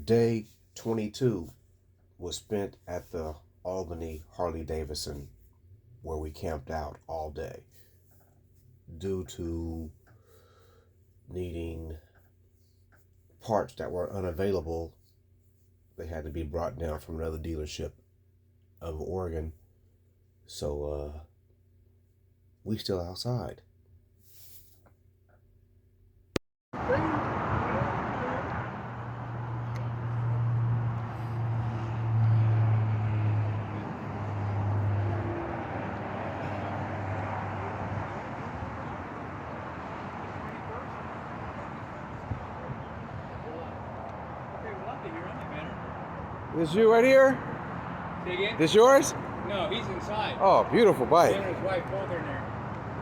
Day 22 was spent at the Albany Harley-Davidson, where we camped out all day due to needing parts that were unavailable. They had to be brought down from another dealership of Oregon. So we still outside. This you right here? Say again? This yours? No, he's inside. Oh, beautiful bike. Him and his wife both are in there.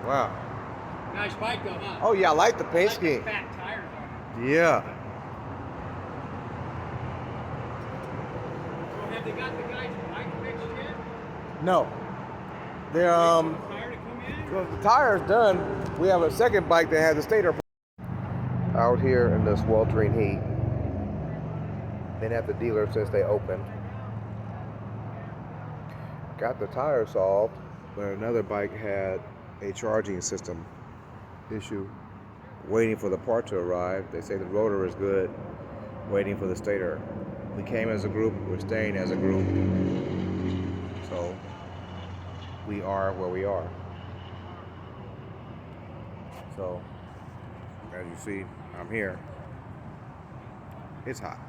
Wow. Nice bike though, huh? Oh yeah, I like the paint scheme. The fat tires on it. Yeah. So have they got the guy's bike fixed yet? No. They're Tire to come in? well, the tire's done. We have a second bike that has a stator. Out here in the sweltering heat. Been at the dealer since they opened. Got the tire solved, but another bike had a charging system issue. Waiting for the part to arrive. They say the rotor is good. Waiting for the stator. We came as a group. We're staying as a group. So we are where we are. So as you see, I'm here. It's hot.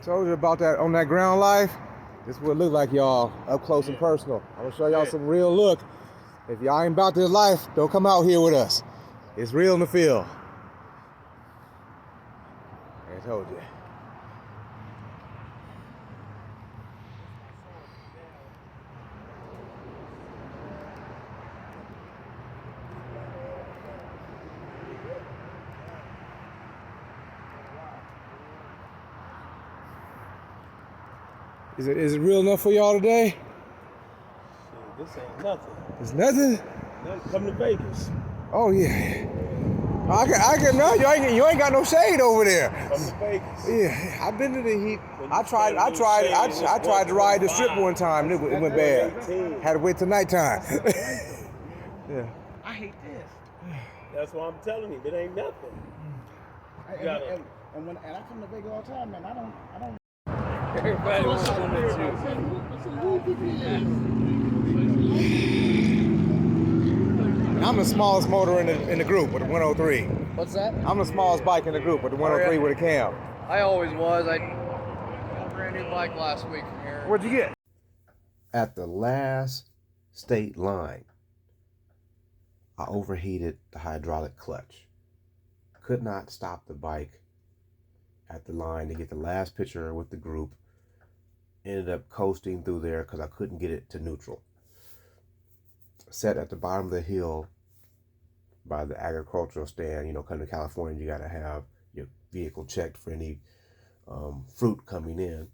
Told you about that on that ground life. This is what it look like, y'all, up close and personal. I'm gonna show y'all some real look. If y'all ain't about this life, don't come out here with us. It's real in the field. I told you. Is it real enough for y'all today? Shit, this ain't nothing. It's nothing? Nothing. Come to Vegas. Oh yeah. I can know you ain't got no shade over there. Come to Vegas. Yeah, I've been to the heat. I tried to ride the strip one time. It went bad. Had to wait till nighttime. Yeah. I hate this. That's why I'm telling you, it ain't nothing. And I come to Vegas all the time, man. I don't. Everybody wants one or two. I'm the smallest motor in the group with the 103. What's that? I'm the smallest bike in the group with the 103 with a cam. I always was. I got a brand new bike last week from here. What'd you get? At the last state line, I overheated the hydraulic clutch. Could not stop the bike at the line to get the last picture with the group. Ended up coasting through there because I couldn't get it to neutral. Sat at the bottom of the hill by the agricultural stand. You know, coming to California, you got to have your vehicle checked for any fruit coming in.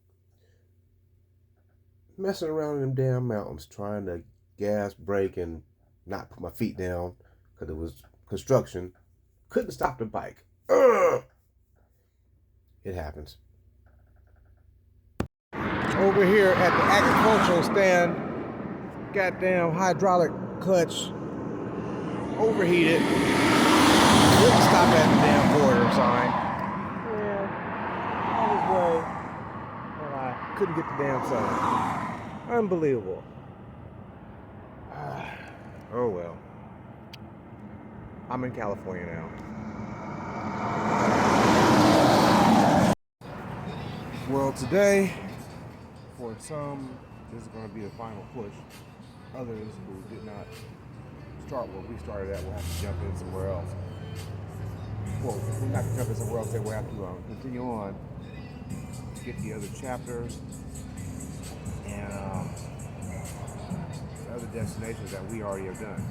Messing around in them damn mountains, trying to gas, brake, and not put my feet down because it was construction. Couldn't stop the bike. Ugh! It happens. Over here at the agricultural stand, goddamn hydraulic clutch overheated. Wouldn't stop at the damn border sign. Yeah, on his way, and I couldn't get the damn sign. Unbelievable. Oh well. I'm in California now. Well, today, for some, this is going to be the final push. Others who did not start where we started at will have to jump in somewhere else. Well, we're not going to jump in somewhere else, they will have to continue on, get the other chapters, and the other destinations that we already have done.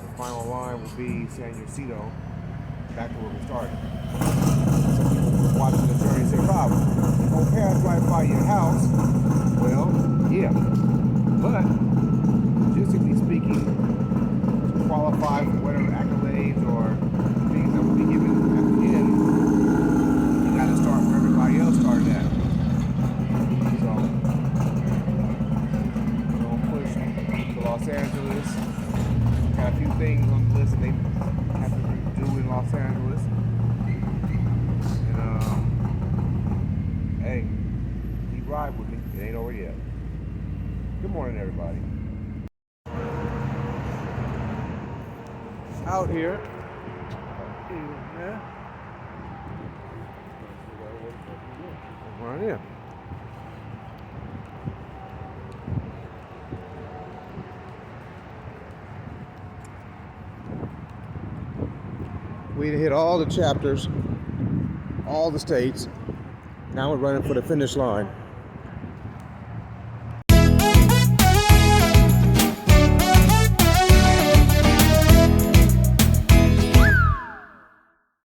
The final line will be San Ysidro, back to where we started. Watching the journey say, Rob, you won't pass right by your house. Well, yeah. But, logistically speaking, qualify for whatever accolades or things that will be given at the end, you got to start where everybody else started at. So, we're going to push to Los Angeles. Got a few things on the list that they have to do in Los Angeles. And, hey, keep riding with me. It ain't over yet. Good morning, everybody. Out here. Yeah. Right here. We hit all the chapters, all the states. Now we're running for the finish line.